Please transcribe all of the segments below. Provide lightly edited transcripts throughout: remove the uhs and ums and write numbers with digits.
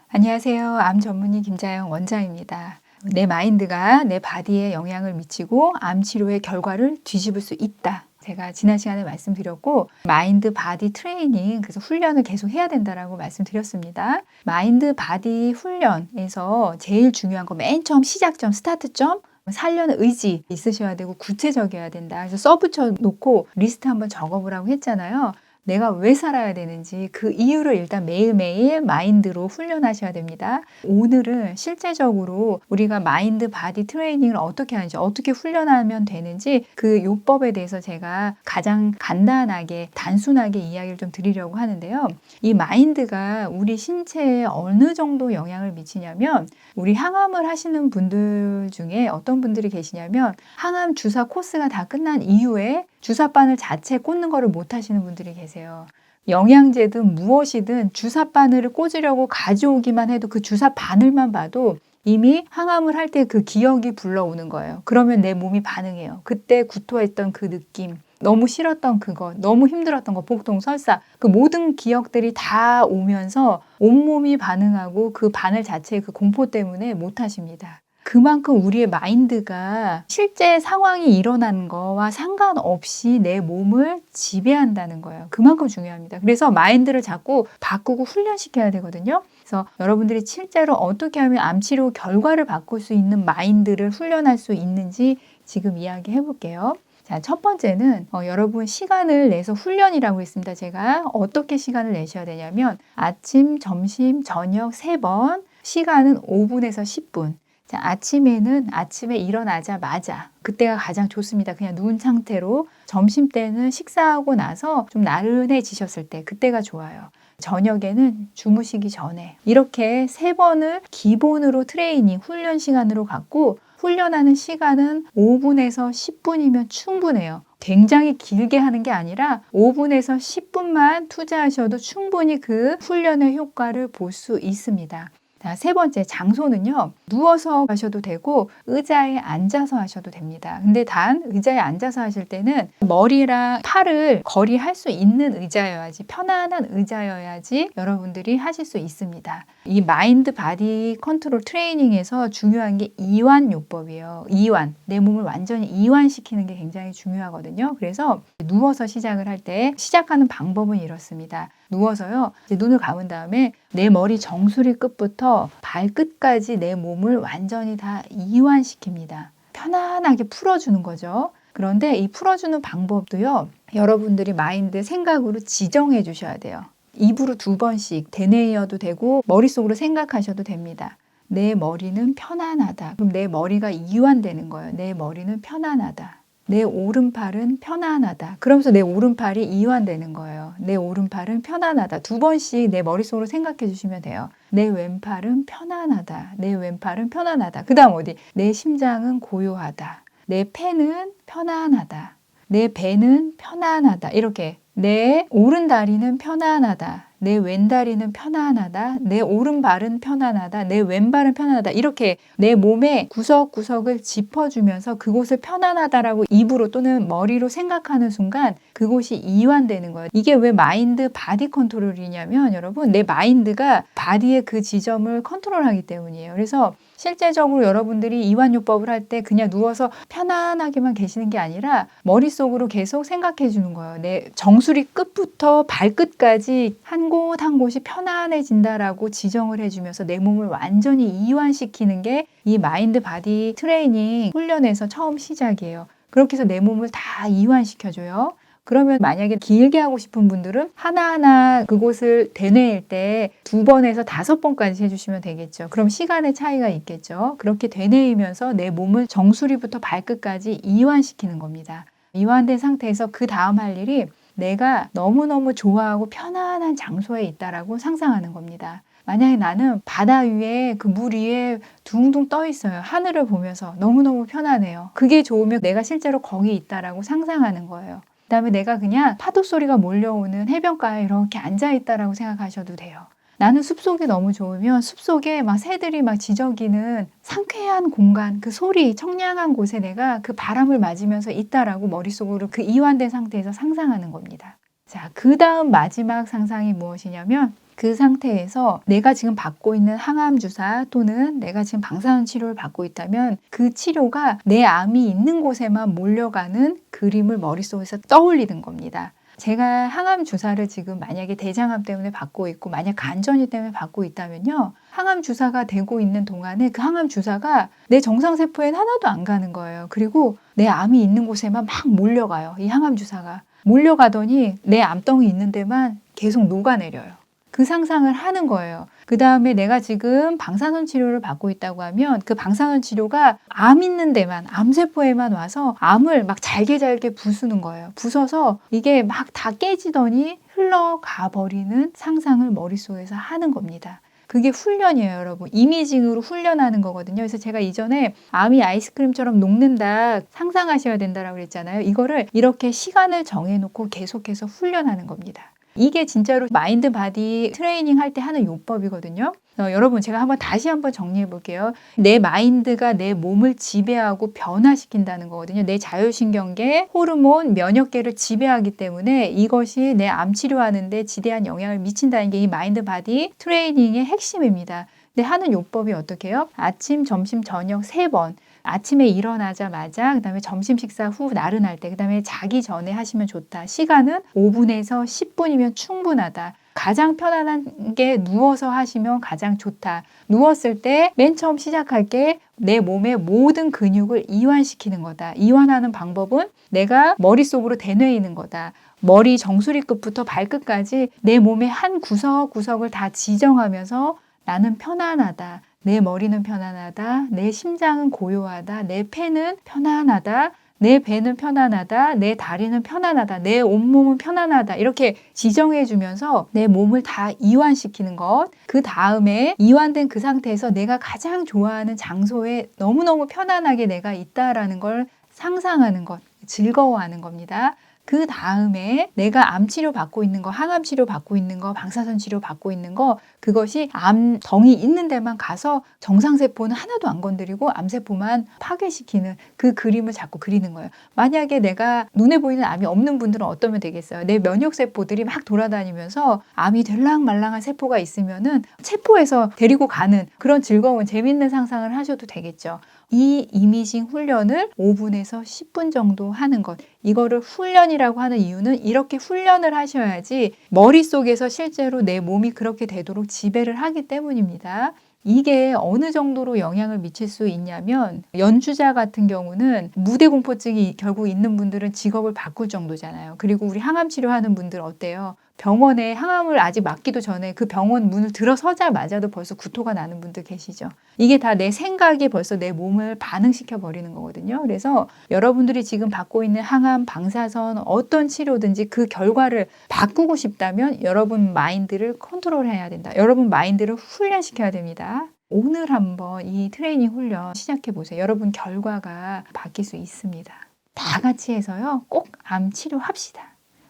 안녕하세요. 암 전문의 김자영 원장입니다. 내 마인드가 내 바디에 영향을 미치고 암 치료의 결과를 뒤집을 수 있다. 제가 지난 시간에 말씀드렸고, 마인드 바디 트레이닝, 그래서 훈련을 계속 해야 된다라고 말씀드렸습니다. 마인드 바디 훈련에서 제일 중요한 거 맨 처음 시작점, 스타트점, 살려는 의지 있으셔야 되고 구체적이어야 된다. 그래서 써붙여 놓고 리스트 한번 적어보라고 했잖아요. 내가 왜 살아야 되는지 그 이유를 일단 매일매일 마인드로 훈련하셔야 됩니다. 오늘은 실제적으로 우리가 마인드 바디 트레이닝을 어떻게 하는지, 어떻게 훈련하면 되는지 그 요법에 대해서 제가 가장 간단하게 단순하게 이야기를 좀 드리려고 하는데요. 이 마인드가 우리 신체에 어느 정도 영향을 미치냐면, 우리 항암을 하시는 분들 중에 어떤 분들이 계시냐면 항암 주사 코스가 다 끝난 이후에 주사바늘 자체 꽂는 거를 못 하시는 분들이 계세요. 영양제든 무엇이든 주사바늘을 꽂으려고 가져오기만 해도 그 주사 바늘만 봐도 이미 항암을 할 때 그 기억이 불러오는 거예요. 그러면 내 몸이 반응해요. 그때 구토했던 그 느낌, 너무 싫었던 그거, 너무 힘들었던 거, 복통, 설사, 그 모든 기억들이 다 오면서 온몸이 반응하고 그 바늘 자체의 그 공포 때문에 못 하십니다. 그만큼 우리의 마인드가 실제 상황이 일어나는 거와 상관없이 내 몸을 지배한다는 거예요. 그만큼 중요합니다. 그래서 마인드를 자꾸 바꾸고 훈련시켜야 되거든요. 그래서 여러분들이 실제로 어떻게 하면 암치료 결과를 바꿀 수 있는 마인드를 훈련할 수 있는지 지금 이야기해 볼게요. 자, 첫 번째는 여러분 시간을 내서 훈련이라고 했습니다. 제가 어떻게 시간을 내셔야 되냐면 아침, 점심, 저녁 3번, 시간은 5분에서 10분. 자, 아침에 일어나자마자 그때가 가장 좋습니다. 그냥 누운 상태로. 점심 때는 식사하고 나서 좀 나른해지셨을 때 그때가 좋아요. 저녁에는 주무시기 전에. 이렇게 3번을 기본으로 트레이닝, 훈련 시간으로 갖고 훈련하는 시간은 5분에서 10분이면 충분해요. 굉장히 길게 하는 게 아니라 5분에서 10분만 투자하셔도 충분히 그 훈련의 효과를 볼 수 있습니다. 자, 3번째 장소는요. 누워서 하셔도 되고 의자에 앉아서 하셔도 됩니다. 근데 단 의자에 앉아서 하실 때는 머리랑 팔을 거리할 수 있는 의자여야지, 편안한 의자여야지 여러분들이 하실 수 있습니다. 이 마인드 바디 컨트롤 트레이닝에서 중요한 게 이완요법이에요. 이완, 내 몸을 완전히 이완시키는 게 굉장히 중요하거든요. 그래서 누워서 시작을 할 때 시작하는 방법은 이렇습니다. 누워서요, 이제 눈을 감은 다음에 내 머리 정수리 끝부터 발끝까지 내 몸을 완전히 다 이완시킵니다. 편안하게 풀어주는 거죠. 그런데 이 풀어주는 방법도요, 여러분들이 마인드 생각으로 지정해 주셔야 돼요. 입으로 2번씩 되뇌어도 되고 머릿속으로 생각하셔도 됩니다. 내 머리는 편안하다. 그럼 내 머리가 이완되는 거예요. 내 머리는 편안하다. 내 오른팔은 편안하다. 그러면서 내 오른팔이 이완되는 거예요. 내 오른팔은 편안하다. 2번씩 내 머릿속으로 생각해 주시면 돼요. 내 왼팔은 편안하다. 내 왼팔은 편안하다. 그 다음 어디? 내 심장은 고요하다. 내 폐는 편안하다. 내 배는 편안하다. 이렇게 내 오른 다리는 편안하다. 내 왼다리는 편안하다. 내 오른발은 편안하다. 내 왼발은 편안하다. 이렇게 내 몸의 구석구석을 짚어주면서 그곳을 편안하다라고 입으로 또는 머리로 생각하는 순간 그곳이 이완되는 거예요. 이게 왜 마인드 바디 컨트롤이냐면 여러분, 내 마인드가 바디의 그 지점을 컨트롤하기 때문이에요. 그래서 실제적으로 여러분들이 이완요법을 할 때 그냥 누워서 편안하게만 계시는 게 아니라 머릿속으로 계속 생각해 주는 거예요. 내 정수리 끝부터 발끝까지 한 곳 한 곳이 편안해진다라고 지정을 해주면서 내 몸을 완전히 이완시키는 게 이 마인드 바디 트레이닝 훈련에서 처음 시작이에요. 그렇게 해서 내 몸을 다 이완시켜줘요. 그러면 만약에 길게 하고 싶은 분들은 하나하나 그곳을 되뇌일 때 2번에서 5번까지 해주시면 되겠죠. 그럼 시간의 차이가 있겠죠. 그렇게 되뇌이면서 내 몸을 정수리부터 발끝까지 이완시키는 겁니다. 이완된 상태에서 그 다음 할 일이 내가 너무너무 좋아하고 편안한 장소에 있다라고 상상하는 겁니다. 만약에 나는 바다 위에 그 물 위에 둥둥 떠 있어요. 하늘을 보면서 너무너무 편안해요. 그게 좋으면 내가 실제로 거기 있다라고 상상하는 거예요. 그다음에 내가 그냥 파도 소리가 몰려오는 해변가에 이렇게 앉아 있다라고 생각하셔도 돼요. 나는 숲속이 너무 좋으면 숲속에 막 새들이 막 지저귀는 상쾌한 공간, 그 소리, 청량한 곳에 내가 그 바람을 맞으면서 있다라고 머릿속으로 그 이완된 상태에서 상상하는 겁니다. 자, 그 다음 마지막 상상이 무엇이냐면 그 상태에서 내가 지금 받고 있는 항암 주사 또는 내가 지금 방사선 치료를 받고 있다면 그 치료가 내 암이 있는 곳에만 몰려가는 그림을 머릿속에서 떠올리는 겁니다. 제가 항암 주사를 지금 만약에 대장암 때문에 받고 있고 만약 간전이 때문에 받고 있다면요. 항암 주사가 되고 있는 동안에 그 항암 주사가 내 정상세포엔 하나도 안 가는 거예요. 그리고 내 암이 있는 곳에만 막 몰려가요. 이 항암 주사가. 몰려가더니 내 암덩이 있는 데만 계속 녹아내려요. 그 상상을 하는 거예요. 그 다음에 내가 지금 방사선 치료를 받고 있다고 하면 그 방사선 치료가 암 있는 데만, 암세포에만 와서 암을 막 잘게 부수는 거예요. 부숴서 이게 막 다 깨지더니 흘러가 버리는 상상을 머릿속에서 하는 겁니다. 그게 훈련이에요, 여러분. 이미징으로 훈련하는 거거든요. 그래서 제가 이전에 암이 아이스크림처럼 녹는다 상상하셔야 된다라고 그랬잖아요. 이거를 이렇게 시간을 정해놓고 계속해서 훈련하는 겁니다. 이게 진짜로 마인드 바디 트레이닝 할 때 하는 요법이거든요. 여러분 제가 다시 한번 정리해 볼게요. 내 마인드가 내 몸을 지배하고 변화시킨다는 거거든요. 내 자율신경계, 호르몬, 면역계를 지배하기 때문에 이것이 내 암 치료하는데 지대한 영향을 미친다는 게 이 마인드 바디 트레이닝의 핵심입니다. 근데 하는 요법이 어떻게 해요? 아침, 점심, 저녁 3번. 아침에 일어나자마자 그다음에 점심 식사 후 나른할 때 그다음에 자기 전에 하시면 좋다. 시간은 5분에서 10분이면 충분하다. 가장 편안한 게 누워서 하시면 가장 좋다. 누웠을 때 맨 처음 시작할 게 내 몸의 모든 근육을 이완시키는 거다. 이완하는 방법은 내가 머릿속으로 되뇌이는 거다. 머리 정수리 끝부터 발끝까지 내 몸의 한 구석구석을 다 지정하면서 나는 편안하다. 내 머리는 편안하다. 내 심장은 고요하다. 내 폐는 편안하다. 내 배는 편안하다. 내 다리는 편안하다. 내 온몸은 편안하다. 이렇게 지정해 주면서 내 몸을 다 이완시키는 것. 그 다음에 이완된 그 상태에서 내가 가장 좋아하는 장소에 너무너무 편안하게 내가 있다라는 걸 상상하는 것. 즐거워하는 겁니다. 그 다음에 내가 암 치료 받고 있는 거, 항암 치료 받고 있는 거, 방사선 치료 받고 있는 거, 그것이 암덩이 있는 데만 가서 정상세포는 하나도 안 건드리고 암세포만 파괴시키는 그 그림을 자꾸 그리는 거예요. 만약에 내가 눈에 보이는 암이 없는 분들은 어떠면 되겠어요? 내 면역세포들이 막 돌아다니면서 암이 될랑말랑한 세포가 있으면은 체포해서 데리고 가는 그런 즐거운 재밌는 상상을 하셔도 되겠죠. 이 이미징 훈련을 5분에서 10분 정도 하는 것. 이거를 훈련이라고 하는 이유는 이렇게 훈련을 하셔야지 머릿속에서 실제로 내 몸이 그렇게 되도록 지배를 하기 때문입니다. 이게 어느 정도로 영향을 미칠 수 있냐면 연주자 같은 경우는 무대 공포증이 결국 있는 분들은 직업을 바꿀 정도잖아요. 그리고 우리 항암 치료하는 분들 어때요? 병원에 항암을 아직 맞기도 전에 그 병원 문을 들어서자마자도 벌써 구토가 나는 분들 계시죠. 이게 다 내 생각이 벌써 내 몸을 반응시켜 버리는 거거든요. 그래서 여러분들이 지금 받고 있는 항암, 방사선 어떤 치료든지 그 결과를 바꾸고 싶다면 여러분 마인드를 컨트롤해야 된다. 여러분 마인드를 훈련시켜야 됩니다. 오늘 한번 이 트레이닝 훈련 시작해 보세요. 여러분 결과가 바뀔 수 있습니다. 다 같이 해서요. 꼭 암 치료합시다.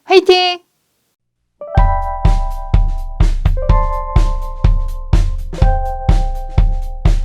화이팅!